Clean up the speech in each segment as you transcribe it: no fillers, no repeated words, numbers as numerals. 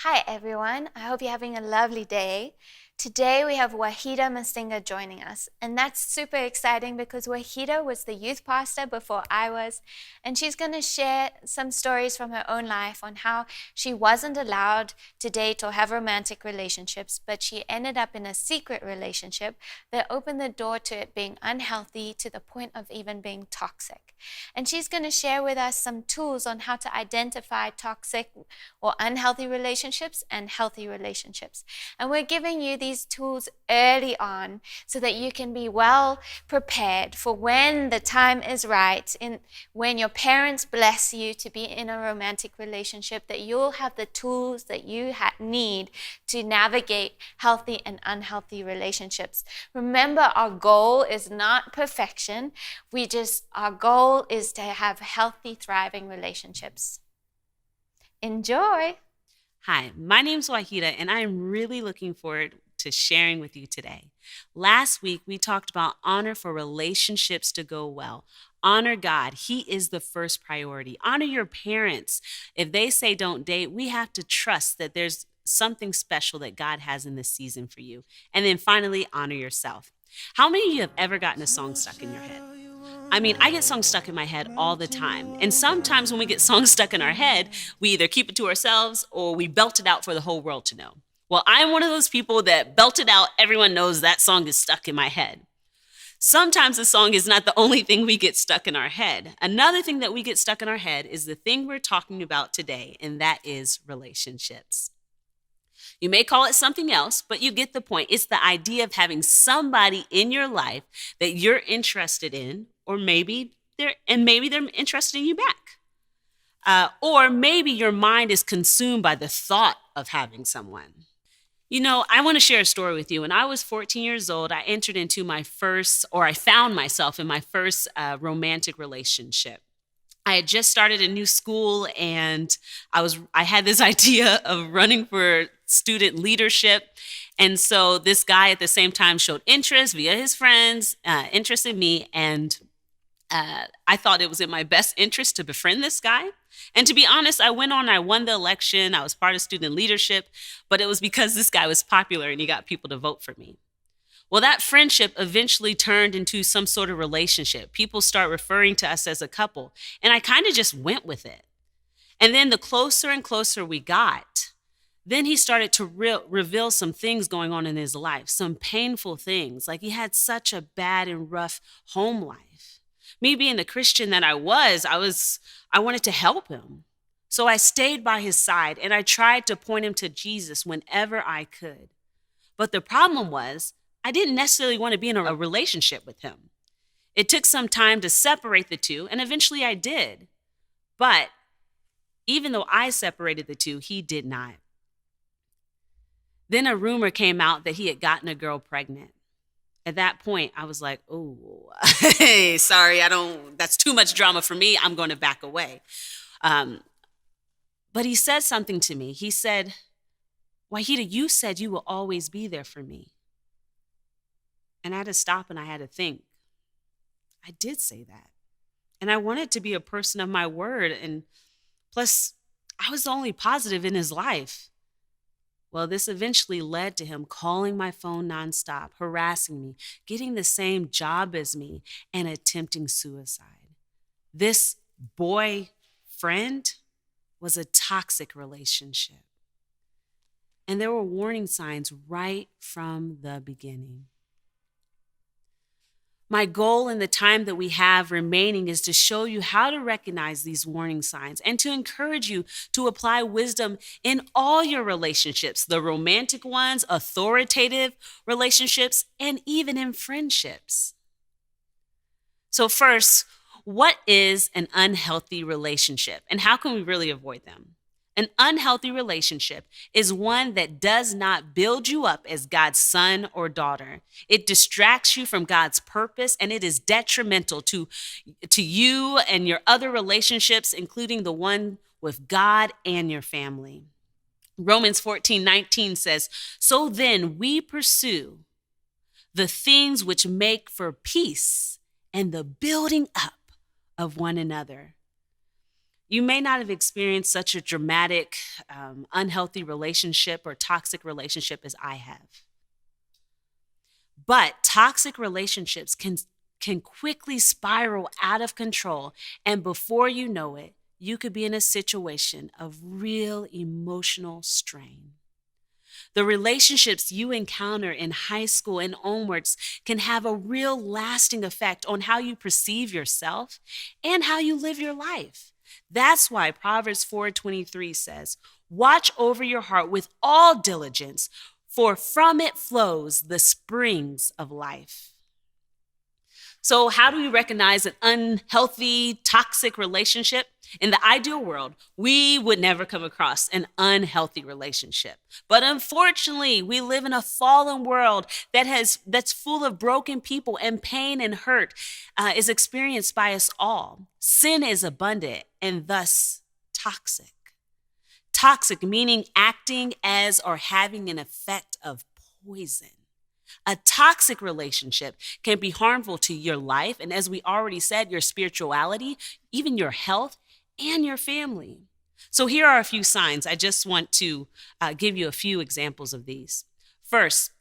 Hi everyone, I hope you're having a lovely day. Today we have Wahida Masinga joining us, and that's super exciting because Wahida was the youth pastor before I was, and she's going to share some stories from her own life on how she wasn't allowed to date or have romantic relationships, but she ended up in a secret relationship that opened the door to it being unhealthy to the point of even being toxic. And she's going to share with us some tools on how to identify toxic or unhealthy relationships and healthy relationships. And we're giving you these tools early on so that you can be well prepared for when the time is right, when your parents bless you to be in a romantic relationship, that you'll have the tools that you need to navigate healthy and unhealthy relationships. Remember, our goal is not perfection. Our goal is to have healthy, thriving relationships. Enjoy. Hi, my name's Wahida, and I'm really looking forward to sharing with you today. Last week, we talked about honor for relationships to go well. Honor God. He is the first priority. Honor your parents. If they say don't date, we have to trust that there's something special that God has in this season for you. And then finally, honor yourself. How many of you have ever gotten a song stuck in your head? I mean, I get songs stuck in my head all the time. And sometimes when we get songs stuck in our head, we either keep it to ourselves or we belt it out for the whole world to know. Well, I'm one of those people that belt it out. Everyone knows that song is stuck in my head. Sometimes the song is not the only thing we get stuck in our head. Another thing that we get stuck in our head is the thing we're talking about today, and that is relationships. You may call it something else, but you get the point. It's the idea of having somebody in your life that you're interested in, or maybe they're interested in you back. Or maybe your mind is consumed by the thought of having someone. You know, I want to share a story with you. When I was 14 years old, I entered into I found myself in my first romantic relationship. I had just started a new school and I had this idea of running for student leadership. And so this guy at the same time showed interest via his friends, interest in me. And I thought it was in my best interest to befriend this guy. And to be honest, I won the election. I was part of student leadership, but it was because this guy was popular and he got people to vote for me. Well, that friendship eventually turned into some sort of relationship. People start referring to us as a couple, and I kind of just went with it. And then the closer and closer we got, then he started to reveal some things going on in his life, some painful things. Like he had such a bad and rough home life. Me being the Christian that I wanted to help him. So I stayed by his side and I tried to point him to Jesus whenever I could. But the problem was, I didn't necessarily want to be in a relationship with him. It took some time to separate the two, and eventually I did. But even though I separated the two, he did not. Then a rumor came out that he had gotten a girl pregnant. At that point, I was like, oh, hey, sorry, that's too much drama for me. I'm going to back away. But he said something to me. He said, Wahida, you said you will always be there for me. And I had to stop and I had to think. I did say that. And I wanted to be a person of my word. And plus, I was the only positive in his life. Well, this eventually led to him calling my phone nonstop, harassing me, getting the same job as me, and attempting suicide. This boyfriend was a toxic relationship. And there were warning signs right from the beginning. My goal in the time that we have remaining is to show you how to recognize these warning signs and to encourage you to apply wisdom in all your relationships, the romantic ones, authoritative relationships, and even in friendships. So first, what is an unhealthy relationship and how can we really avoid them? An unhealthy relationship is one that does not build you up as God's son or daughter. It distracts you from God's purpose, and it is detrimental to you and your other relationships, including the one with God and your family. Romans 14:19 says, "So then we pursue the things which make for peace and the building up of one another." You may not have experienced such a dramatic, unhealthy relationship or toxic relationship as I have. But toxic relationships can quickly spiral out of control. And before you know it, you could be in a situation of real emotional strain. The relationships you encounter in high school and onwards can have a real lasting effect on how you perceive yourself and how you live your life. That's why Proverbs 4:23 says, "Watch over your heart with all diligence, for from it flows the springs of life." So, how do we recognize an unhealthy, toxic relationship? In the ideal world, we would never come across an unhealthy relationship. But unfortunately, we live in a fallen world that's full of broken people, and pain and hurt is experienced by us all. Sin is abundant and thus toxic. Toxic meaning acting as or having an effect of poison. A toxic relationship can be harmful to your life, and as we already said, your spirituality, even your health, and your family. So here are a few signs. I just want to give you a few examples of these. First,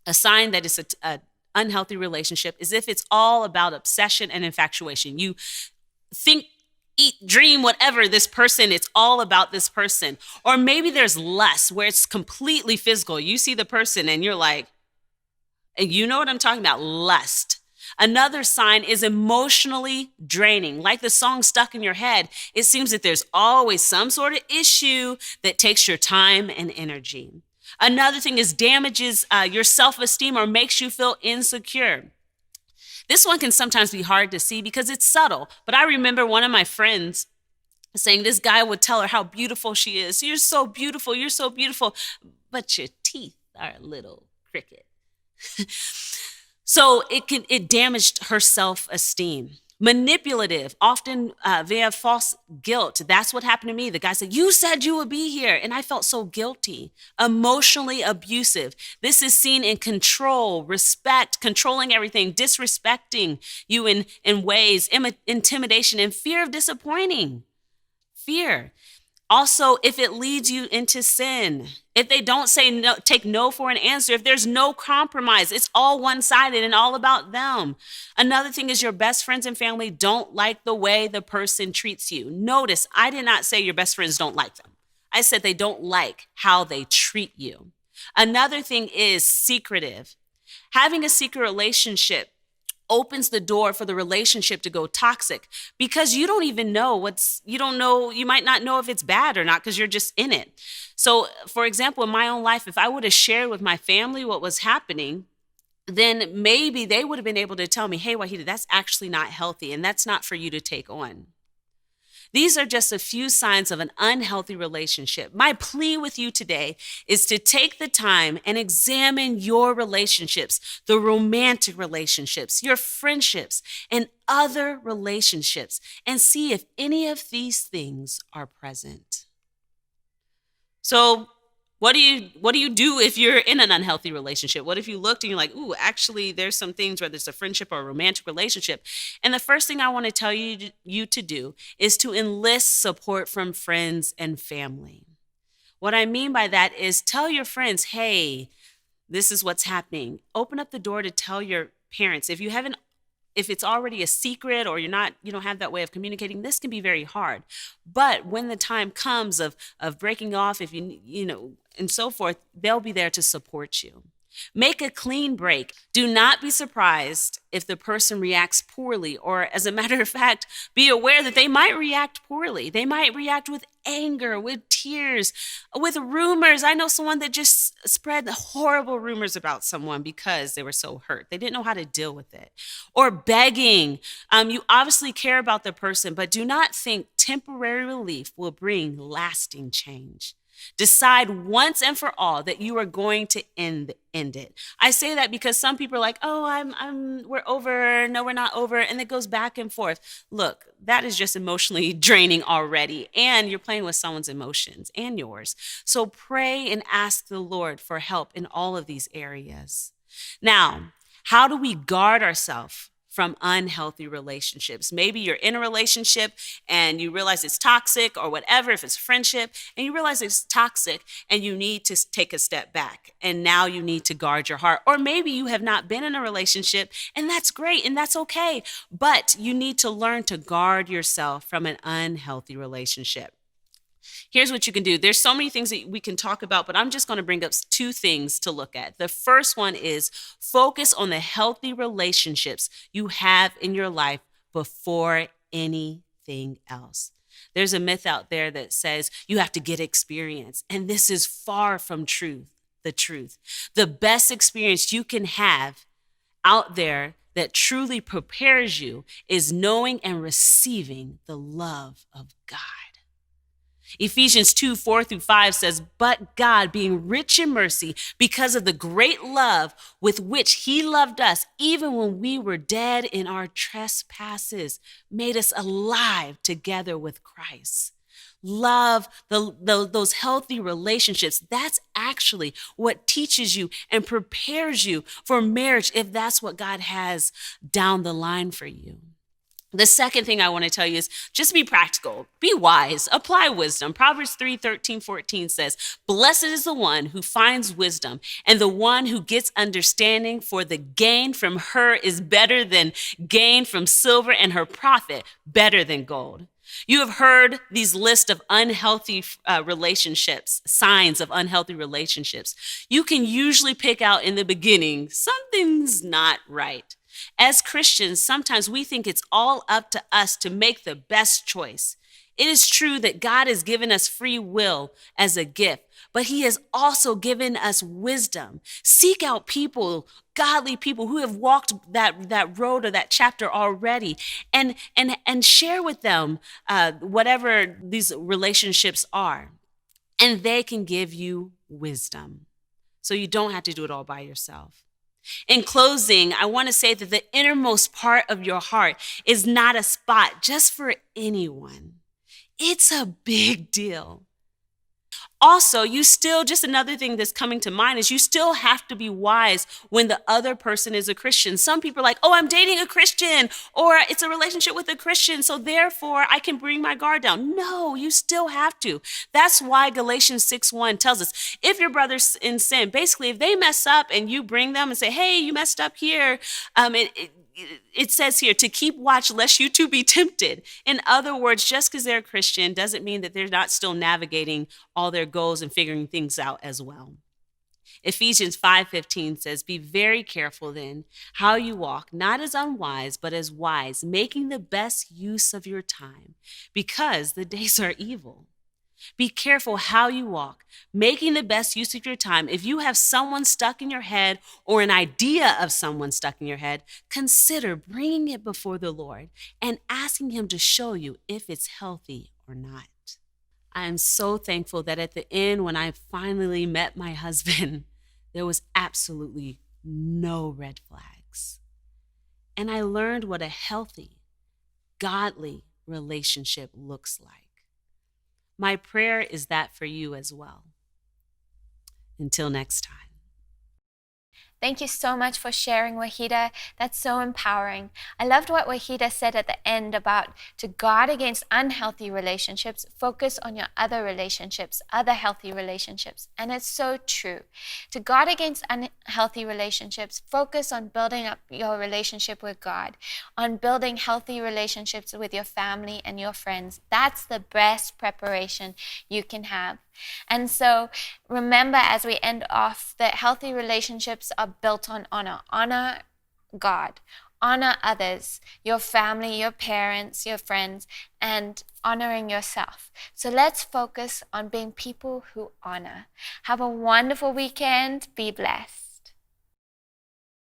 a sign that it's an unhealthy relationship is if it's all about obsession and infatuation. You think, eat, dream, whatever this person, it's all about this person. Or maybe there's less where it's completely physical. You see the person and you're like, and you know what I'm talking about, lust. Another sign is emotionally draining. Like the song stuck in your head, it seems that there's always some sort of issue that takes your time and energy. Another thing is damages your self-esteem or makes you feel insecure. This one can sometimes be hard to see because it's subtle, but I remember one of my friends saying this guy would tell her how beautiful she is. You're so beautiful, but your teeth are a little crooked. So it damaged her self-esteem. Manipulative, often via false guilt. That's what happened to me. The guy said, "You said you would be here." And I felt so guilty. Emotionally abusive. This is seen in control, respect, controlling everything, disrespecting you in ways, intimidation, and fear of disappointing. Fear. Also, if it leads you into sin, if they don't say no, take no for an answer, if there's no compromise, it's all one-sided and all about them. Another thing is your best friends and family don't like the way the person treats you. Notice, I did not say your best friends don't like them. I said they don't like how they treat you. Another thing is secretive. Having a secret relationship opens the door for the relationship to go toxic because you don't even know you might not know if it's bad or not because you're just in it. So, for example, in my own life, if I would have shared with my family what was happening, then maybe they would have been able to tell me, "Hey, Wahida, that's actually not healthy and that's not for you to take on." These are just a few signs of an unhealthy relationship. My plea with you today is to take the time and examine your relationships, the romantic relationships, your friendships, and other relationships, and see if any of these things are present. So, what do you do if you're in an unhealthy relationship? What if you looked and you're like, "Ooh, actually, there's some things, whether it's a friendship or a romantic relationship." And the first thing I want to tell you to do is to enlist support from friends and family. What I mean by that is tell your friends, "Hey, this is what's happening." Open up the door to tell your parents. If it's already a secret or you don't have that way of communicating, this can be very hard. But when the time comes of breaking off, if and so forth, they'll be there to support you. Make a clean break. Do not be surprised if the person reacts poorly, or as a matter of fact, be aware that they might react poorly. They might react with anger, with tears, with rumors. I know someone that just spread horrible rumors about someone because they were so hurt. They didn't know how to deal with it. Or begging. You obviously care about the person, but do not think temporary relief will bring lasting change. Decide once and for all that you are going to end it. I say that because some people are like, "Oh, we're over." No, we're not over. And it goes back and forth. Look, that is just emotionally draining already. And you're playing with someone's emotions and yours. So pray and ask the Lord for help in all of these areas. Now, how do we guard ourselves from unhealthy relationships. Maybe you're in a relationship and you realize it's toxic or whatever, if it's friendship, and you realize it's toxic and you need to take a step back. And now you need to guard your heart. Or maybe you have not been in a relationship and that's great and that's okay. But you need to learn to guard yourself from an unhealthy relationship. Here's what you can do. There's so many things that we can talk about, but I'm just going to bring up two things to look at. The first one is focus on the healthy relationships you have in your life before anything else. There's a myth out there that says you have to get experience, and this is far from the truth. The best experience you can have out there that truly prepares you is knowing and receiving the love of God. Ephesians 2:4-5 says, "But God, being rich in mercy, because of the great love with which he loved us, even when we were dead in our trespasses, made us alive together with Christ." Love, those healthy relationships, that's actually what teaches you and prepares you for marriage if that's what God has down the line for you. The second thing I want to tell you is just be practical, be wise, apply wisdom. Proverbs 3:13-14 says, "Blessed is the one who finds wisdom and the one who gets understanding, for the gain from her is better than gain from silver and her profit better than gold." You have heard these lists of unhealthy relationships, signs of unhealthy relationships. You can usually pick out in the beginning, something's not right. As Christians, sometimes we think it's all up to us to make the best choice. It is true that God has given us free will as a gift, but he has also given us wisdom. Seek out people, godly people who have walked that road or that chapter already, and share with them whatever these relationships are. And they can give you wisdom. So you don't have to do it all by yourself. In closing, I want to say that the innermost part of your heart is not a spot just for anyone. It's a big deal. Also, just another thing that's coming to mind is you still have to be wise when the other person is a Christian. Some people are like, "Oh, I'm dating a Christian," or "It's a relationship with a Christian, so therefore I can bring my guard down." No, you still have to. That's why Galatians 6:1 tells us, if your brother's in sin, basically if they mess up and you bring them and say, "Hey, you messed up here," it says here to keep watch lest you too be tempted. In other words, just because they're a Christian doesn't mean that they're not still navigating all their goals and figuring things out as well. Ephesians 5:15 says, "Be very careful then how you walk, not as unwise, but as wise, making the best use of your time, because the days are evil." Be careful how you walk, making the best use of your time. If you have someone stuck in your head or an idea of someone stuck in your head, consider bringing it before the Lord and asking him to show you if it's healthy or not. I am so thankful that at the end, when I finally met my husband, there was absolutely no red flags. And I learned what a healthy, godly relationship looks like. My prayer is that for you as well. Until next time. Thank you so much for sharing, Wahida. That's so empowering. I loved what Wahida said at the end about to guard against unhealthy relationships, focus on your other relationships, other healthy relationships. And it's so true. To guard against unhealthy relationships, focus on building up your relationship with God, on building healthy relationships with your family and your friends. That's the best preparation you can have. And so remember, as we end off, that healthy relationships are built on honor. Honor God, honor others, your family, your parents, your friends, and honoring yourself. So let's focus on being people who honor. Have a wonderful weekend. Be blessed.